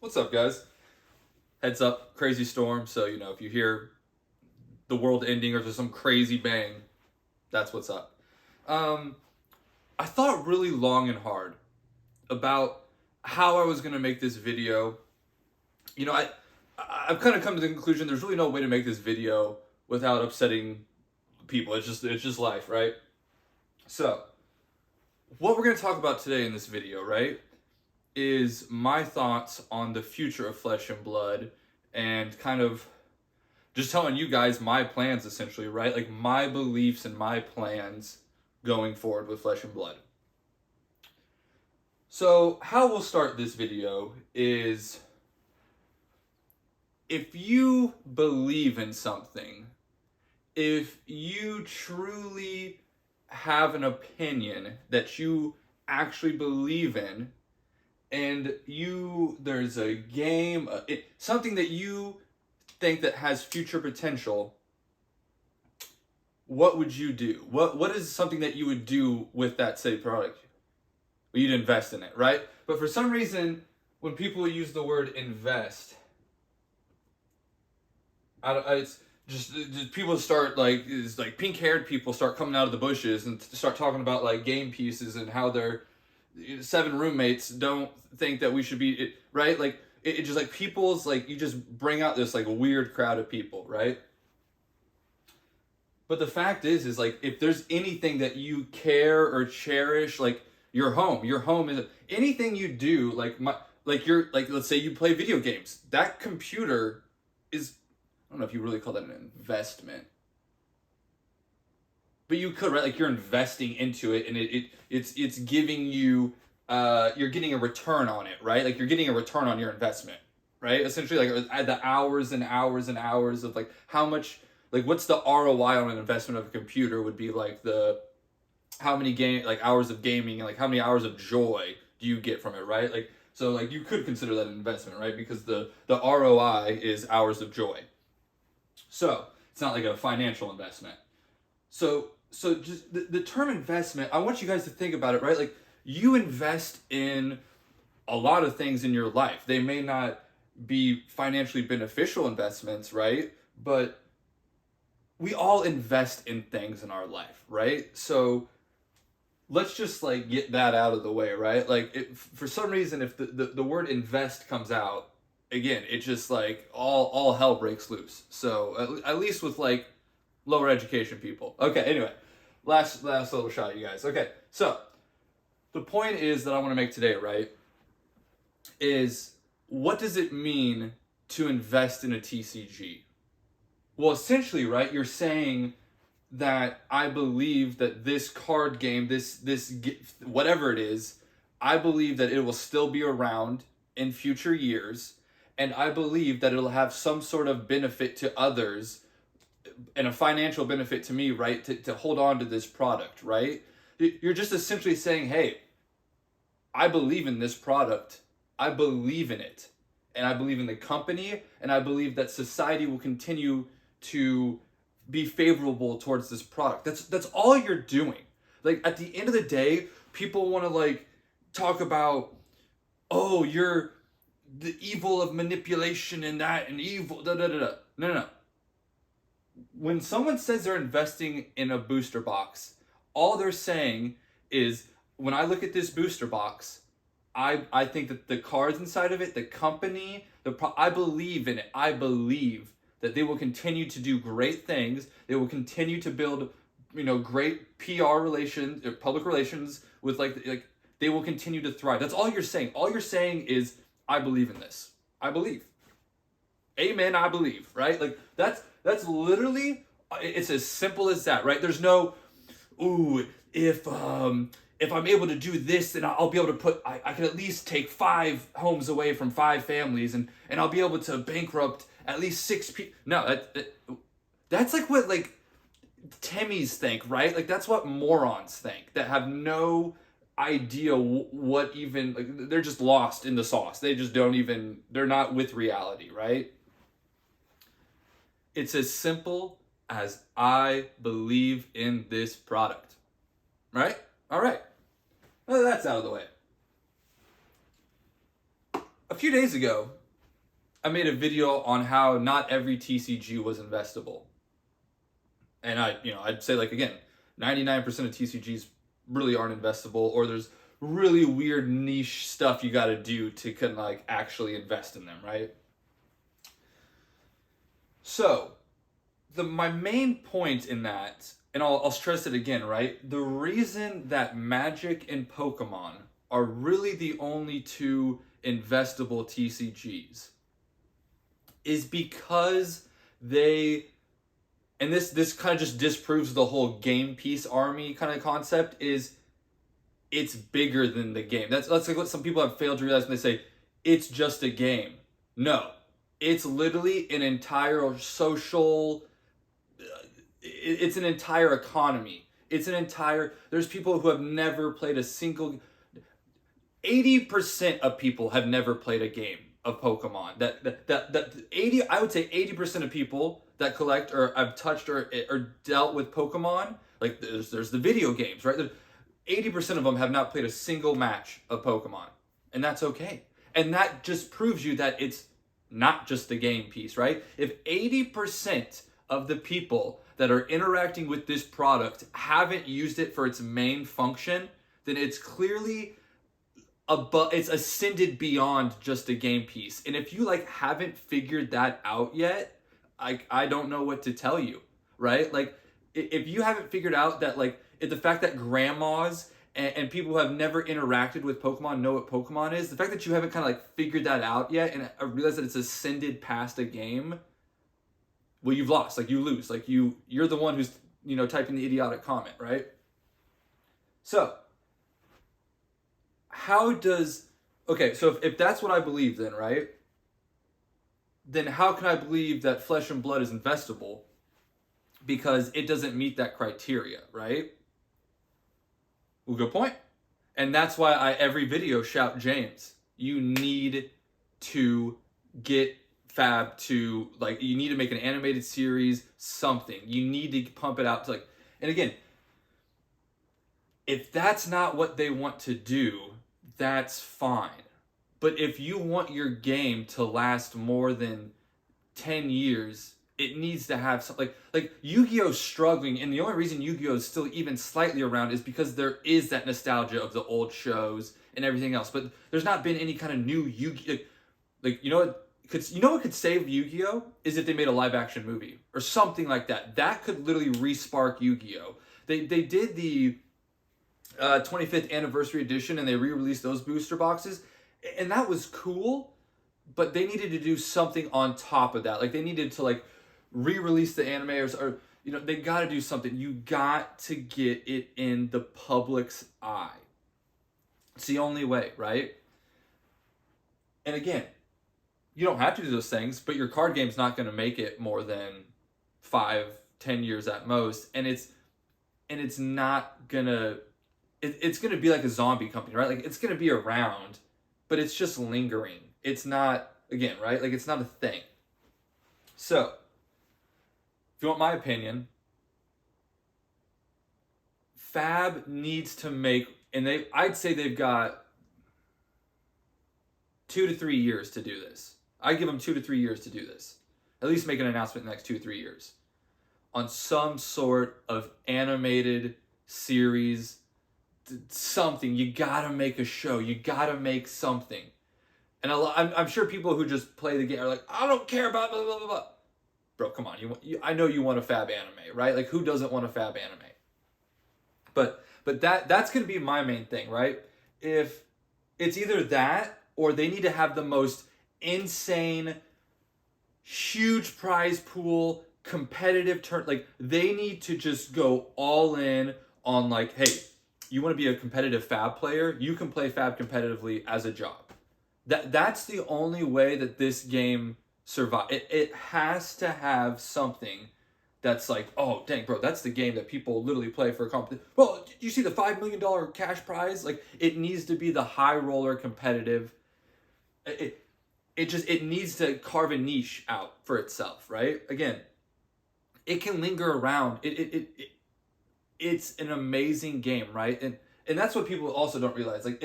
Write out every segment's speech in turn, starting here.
What's up, guys? Heads up, crazy storm. So, if you hear the world ending or there's some crazy bang, that's what's up. Um, I thought really long and hard about how I was going to make this video. You know, I, I've kind of come to the conclusion there's really no way to make this video without upsetting people. It's just life, right? So, what we're going to talk about today in this video, right, is my thoughts on the future of Flesh and Blood and kind of just telling you guys my plans essentially, right? Like my beliefs and my plans going forward with Flesh and Blood. So, how we'll start this video is if you believe in something, if you truly have an opinion that you actually believe in, and there's a game, something that you think that has future potential, what would you do? What is something that you would do with that say product? Well, you'd invest in it, right? But for some reason, when people use the word invest, it's just people start like pink-haired people start coming out of the bushes and start talking about like game pieces and how their 7 roommates don't think that we should be right. Like it just like people's like you just bring out this like weird crowd of people, right? But the fact is like if there's anything that you care or cherish, like your home is anything you do, like let's say you play video games. That computer is, I don't know if you really call that an investment, but you could, right? Like you're investing into it, and it's giving you you're getting a return on it, right? Like you're getting a return on your investment, right? Essentially, like the hours and hours and hours of like how much, like what's the ROI on an investment of a computer would be like the how many game like hours of gaming and like how many hours of joy do you get from it, right? Like so like you could consider that an investment, right? Because the ROI is hours of joy. So it's not like a financial investment. So just the term investment, I want you guys to think about it, right? Like you invest in a lot of things in your life. They may not be financially beneficial investments, right? But we all invest in things in our life, right? So let's just like get that out of the way, right? Like for some reason, if the word invest comes out, again, it just like all hell breaks loose. So at least with like lower education people. Okay, anyway, last little shot, you guys. Okay, so the point is that I want to make today, right, is what does it mean to invest in a TCG? Well, essentially, right, you're saying that I believe that this card game, this whatever it is, I believe that it will still be around in future years, and I believe that it'll have some sort of benefit to others and a financial benefit to me, right? To hold on to this product, right? You're just essentially saying, hey, I believe in this product. I believe in it. And I believe in the company. And I believe that society will continue to be favorable towards this product. That's all you're doing. Like at the end of the day, people want to like talk about, oh, you're the evil of manipulation and that and evil. Da, da, da, da. No. When someone says they're investing in a booster box, all they're saying is, when I look at this booster box, I think that the cards inside of it, the company, I believe in it. I believe that they will continue to do great things. They will continue to build, great PR relations, public relations with like they will continue to thrive. That's all you're saying. All you're saying is, I believe in this. I believe. Amen. I believe. Right? Like that's literally, it's as simple as that, right? There's no, ooh, if I'm able to do this, then I'll be able to I can at least take 5 homes away from 5 families, and I'll be able to bankrupt at least 6 people. No, that's like what like Timmys think, right? Like that's what morons think that have no idea what even, like they're just lost in the sauce. They just don't even, they're not with reality, right? It's as simple as I believe in this product, right? All right. Well, that's out of the way. A few days ago, I made a video on how not every TCG was investable. And I'd say, like, again, 99% of TCGs really aren't investable, or there's really weird niche stuff you got to do to kind of like actually invest in them, right? So, my main point in that, and I'll stress it again, right? The reason that Magic and Pokemon are really the only two investable TCGs is because they, and this kind of just disproves the whole game piece army kind of concept, is it's bigger than the game. That's like what some people have failed to realize when they say it's just a game. No, it's literally an entire social, it's an entire economy. It's an entire, there's people who have never played a single, 80% of people have never played a game of Pokemon. That 80, I would say 80% of people that collect or have touched or dealt with Pokemon, like there's the video games, right? 80% of them have not played a single match of Pokemon. And that's okay. And that just proves you that it's not just the game piece, right? If 80% of the people that are interacting with this product haven't used it for its main function, then it's clearly it's ascended beyond just a game piece. And if you like haven't figured that out yet, I don't know what to tell you, right? Like if you haven't figured out that, like, the fact that grandmas and people who have never interacted with Pokemon know what Pokemon is, the fact that you haven't kind of like figured that out yet and realized that it's ascended past a game, well, you've lost. Like, you lose. Like, you're the one who's, typing the idiotic comment, right? So, so if that's what I believe, then, right? Then how can I believe that Flesh and Blood is investable? Because it doesn't meet that criteria, right? Well, good point. And that's why I every video shout, James, you need to get Fab to, like, you need to make an animated series, something. You need to pump it out to, like, and again, if that's not what they want to do, that's fine. But if you want your game to last more than 10 years, it needs to have something like Yu-Gi-Oh's struggling, and the only reason Yu-Gi-Oh is still even slightly around is because there is that nostalgia of the old shows and everything else. But there's not been any kind of new Yu-Gi-Oh. Like, what could save Yu-Gi-Oh is if they made a live action movie or something like that. That could literally re-spark Yu-Gi-Oh. They did the 25th anniversary edition, and they re-released those booster boxes, and that was cool. But they needed to do something on top of that. Like, they needed to, like, re-release the anime or they got to do something. You got to get it in the public's eye. It's the only way, right? And again, you don't have to do those things, but your card game's not going to make it more than 5-10 years at most, and it's not gonna. It's gonna be like a zombie company, right? Like, it's gonna be around, but it's just lingering. It's not, again, right? Like, it's not a thing. So, if you want my opinion, Fab needs to make, and I'd say they've got 2 to 3 years to do this. I give them 2 to 3 years to do this. At least make an announcement in the next 2 to 3 years on some sort of animated series, something. You gotta make a show. You gotta make something. And I'm sure people who just play the game are like, I don't care about blah, blah, blah, blah. Bro, come on. I know you want a Fab anime, right? Like, who doesn't want a Fab anime? But that's going to be my main thing, right? If it's either that or they need to have the most insane, huge prize pool, competitive turn. Like, they need to just go all in on, like, hey, you want to be a competitive Fab player? You can play Fab competitively as a job. That's the only way that this game survive. It has to have something that's like, oh, dang, bro, that's the game that people literally play for a competition. Well, you see the $5 million cash prize? Like, it needs to be the high roller competitive. It needs to carve a niche out for itself, right? Again, it can linger around. It's an amazing game, right? And that's what people also don't realize. Like,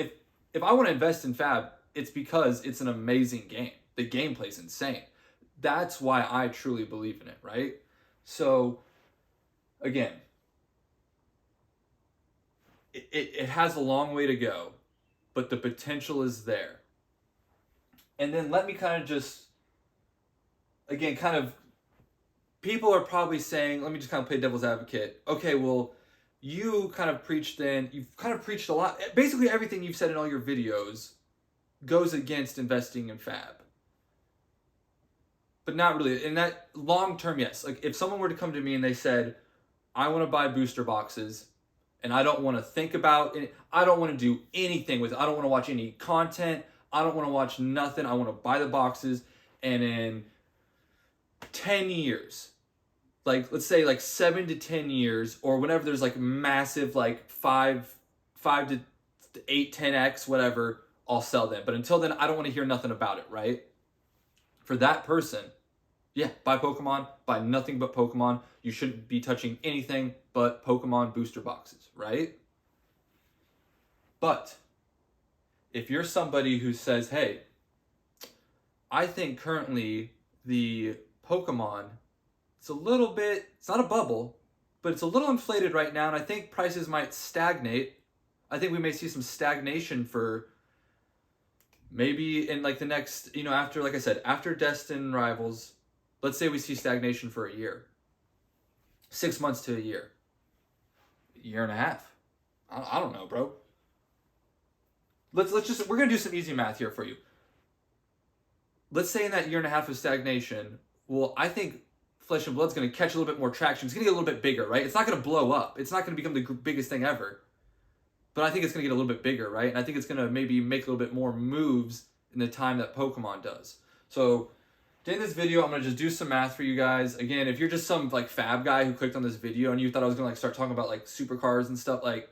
if I want to invest in Fab, It's because it's an amazing game. The gameplay's insane. That's why I truly believe in it, right? So, again, it has a long way to go, but the potential is there. And then let me kind of just, again, kind of, people are probably saying, let me just kind of play devil's advocate. Okay, well, you've kind of preached a lot. Basically, everything you've said in all your videos goes against investing in fab. But not really. In that long term, yes. Like, if someone were to come to me and they said, I want to buy booster boxes, and I don't want to think about it, I don't want to do anything with it. I don't want to watch any content. I don't want to watch nothing. I want to buy the boxes, and in 10 years, like, let's say like 7 to 10 years, or whenever there's like massive, like 5 to 8, 10x, whatever, I'll sell them. But until then, I don't want to hear nothing about it, right? For that person, yeah, buy Pokemon, buy nothing but Pokemon. You shouldn't be touching anything but Pokemon booster boxes, right? But if you're somebody who says, hey, I think currently the Pokemon, it's not a bubble, but it's a little inflated right now, and I think prices might stagnate. I think we may see some stagnation for maybe in like the next, after, like I said, after Destin Rivals, let's say we see stagnation for a year. 6 months to a year. Year and a half. I don't know, bro. We're going to do some easy math here for you. Let's say in that year and a half of stagnation, well, I think Flesh and Blood's going to catch a little bit more traction. It's going to get a little bit bigger, right? It's not going to blow up. It's not going to become the biggest thing ever. But I think it's going to get a little bit bigger, right? And I think it's going to maybe make a little bit more moves in the time that Pokemon does. So, in this video, I'm going to just do some math for you guys. Again, if you're just some like fab guy who clicked on this video and you thought I was going to like start talking about like supercars and stuff, like,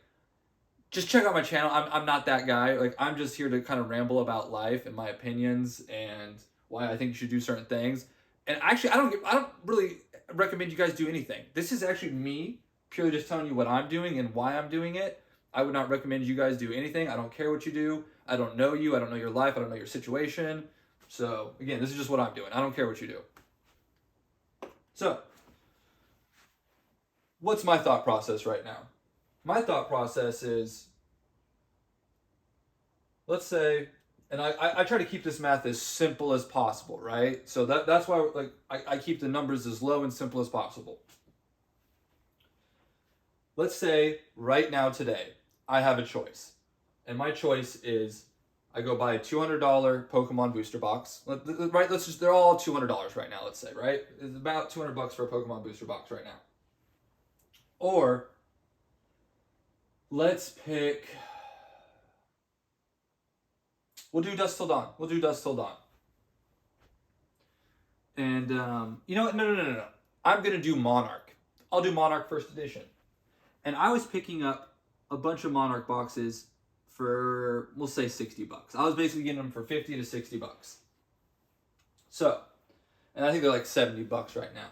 just check out my channel. I'm not that guy. Like, I'm just here to kind of ramble about life and my opinions and why I think you should do certain things. And actually, I don't really recommend you guys do anything. This is actually me purely just telling you what I'm doing and why I'm doing it. I would not recommend you guys do anything. I don't care what you do. I don't know you. I don't know your life. I don't know your situation. So, again, this is just what I'm doing. I don't care what you do. So, what's my thought process right now? My thought process is, let's say, and I try to keep this math as simple as possible, right? So that's why like I keep the numbers as low and simple as possible. Let's say right now today, I have a choice. And my choice is I go buy a $200 Pokemon booster box. Right? They're all $200 right now, let's say, right? It's about $200 for a Pokemon booster box right now. Or let's pick, we'll do Dusk Till Dawn. And, you know what? No. I'm going to do Monarch. I'll do Monarch First Edition. And I was picking up a bunch of Monarch boxes for, we'll say $60. I was basically getting them for $50 to $60. So, and I think they're like $70 right now.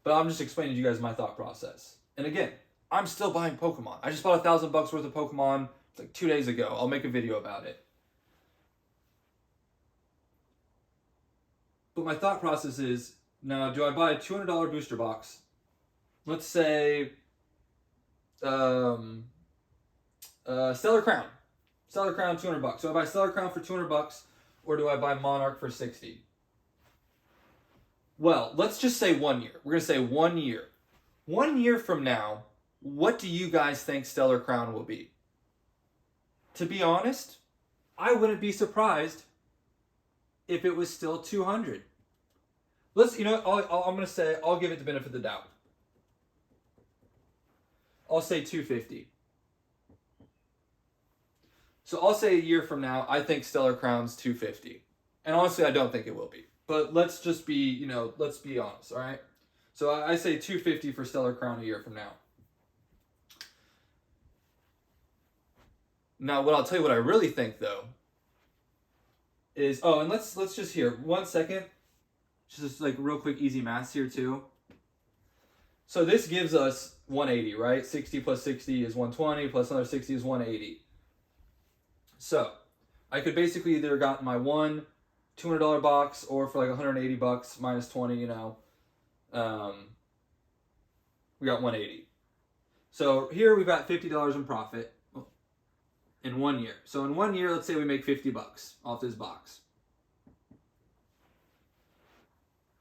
But I'm just explaining to you guys my thought process. And again, I'm still buying Pokemon. I just bought $1,000 worth of Pokemon like 2 days ago. I'll make a video about it. But my thought process is, now do I buy a $200 booster box? Let's say Stellar Crown. Stellar Crown, $200. So I buy Stellar Crown for $200, or do I buy Monarch for $60? Well, let's just say 1 year. We're going to say 1 year. 1 year from now, what do you guys think Stellar Crown will be? To be honest, I wouldn't be surprised if it was still 200. I'm going to say, I'll give it the benefit of the doubt. I'll say 250. So I'll say a year from now, I think Stellar Crown's 250. And honestly, I don't think it will be. But let's just be, let's be honest, all right? So I say 250 for Stellar Crown a year from now. Now, what I'll tell you what I really think, though, is, and let's just hear 1 second. Just like real quick, easy maths here, too. So this gives us 180, right? 60 plus 60 is 120, plus another 60 is 180. So, I could basically either got my one $200 box, or for like $180 minus 20, we got 180. So here we've got $50 in profit in 1 year. So in 1 year, let's say we make $50 off this box.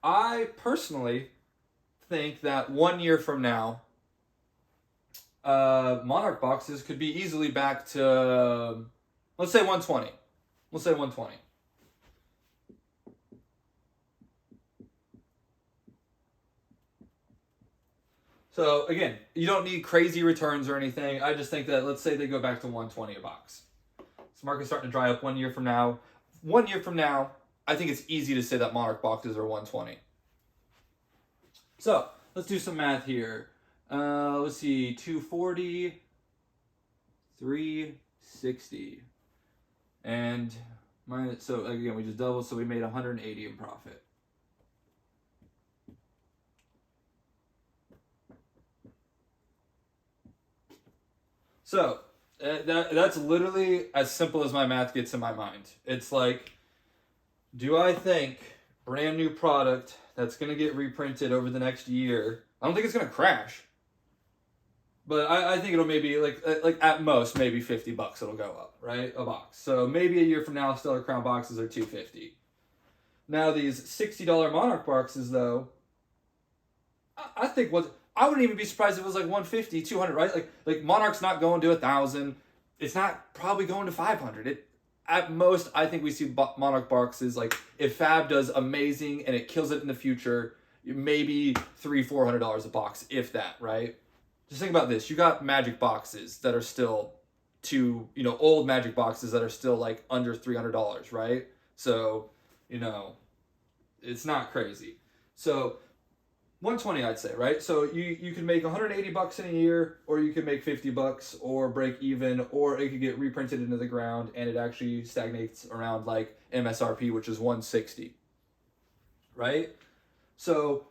I personally think that 1 year from now, Monarch boxes could be easily back to, let's say 120. Let's say 120. So again, you don't need crazy returns or anything. I just think that, let's say they go back to 120 a box. So market's starting to dry up 1 year from now. 1 year from now, I think it's easy to say that Monarch boxes are 120. So let's do some math here. Let's see, 240, 360. And so again, we just doubled, so we made 180 in profit. So that's literally as simple as my math gets in my mind. It's like, do I think brand new product that's going to get reprinted over the next year, I don't think it's going to crash. But I think it'll maybe, like at most, maybe $50 it'll go up, right? A box. So maybe a year from now, Stellar Crown boxes are $250. Now these $60 Monarch boxes, though, I think I wouldn't even be surprised if it was like 150, 200, right? Like Monarch's not going to 1,000. It's not probably going to 500. At most, I think we see Monarch boxes, like if Fab does amazing and it kills it in the future, maybe $300-$400 a box, if that, right? Just think about this. You got Magic boxes that are still old Magic boxes that are still like under $300, right? So, it's not crazy. So 120, I'd say, right? So you can make $180 in a year, or you can make $50 or break even, or it could get reprinted into the ground and it actually stagnates around like MSRP, which is 160, right? So,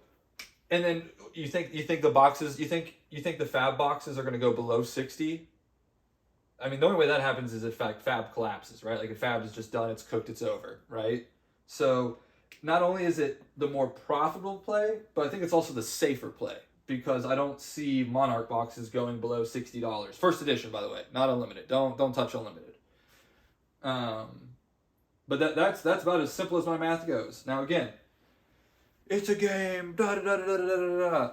and then you think the boxes, you think the Fab boxes are going to go below 60? I mean, the only way that happens is if Fab collapses, right? Like if Fab is just done, it's cooked, it's over, right? So not only is it the more profitable play, but I think it's also the safer play, because I don't see Monarch boxes going below $60. First edition, by the way, not unlimited. Don't touch unlimited. But that's about as simple as my math goes. Now again, it's a game. Da da da da da da da.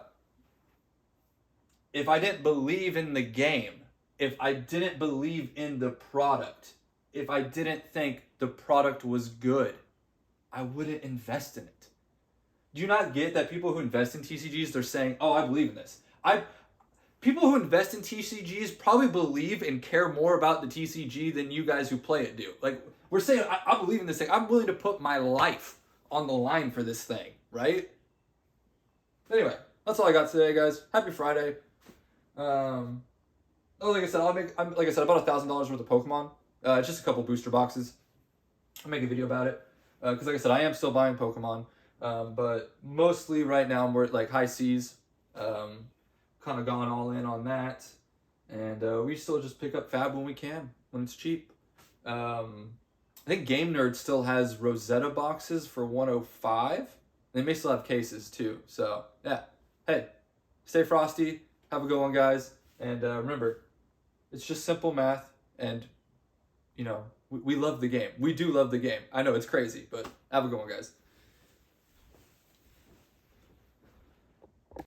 If I didn't believe in the game, if I didn't believe in the product, if I didn't think the product was good, I wouldn't invest in it. Do you not get that people who invest in TCGs, they're saying, oh, I believe in this. People who invest in TCGs probably believe and care more about the TCG than you guys who play it do. Like, we're saying, I believe in this thing. I'm willing to put my life on the line for this thing, right? Anyway, that's all I got today, guys. Happy Friday. Like I said, I bought $1,000 worth of Pokemon. It's just a couple booster boxes. I'll make a video about it. Because like I said, I am still buying Pokemon. But mostly right now we're at like high seas. Kind of gone all in on that. And we still just pick up Fab when we can, when it's cheap. I think Game Nerd still has Rosetta boxes for $105. They may still have cases too. So yeah, hey, stay frosty. Have a good one, guys. And remember, it's just simple math. And, we love the game. We do love the game. I know it's crazy, but have a good one, guys.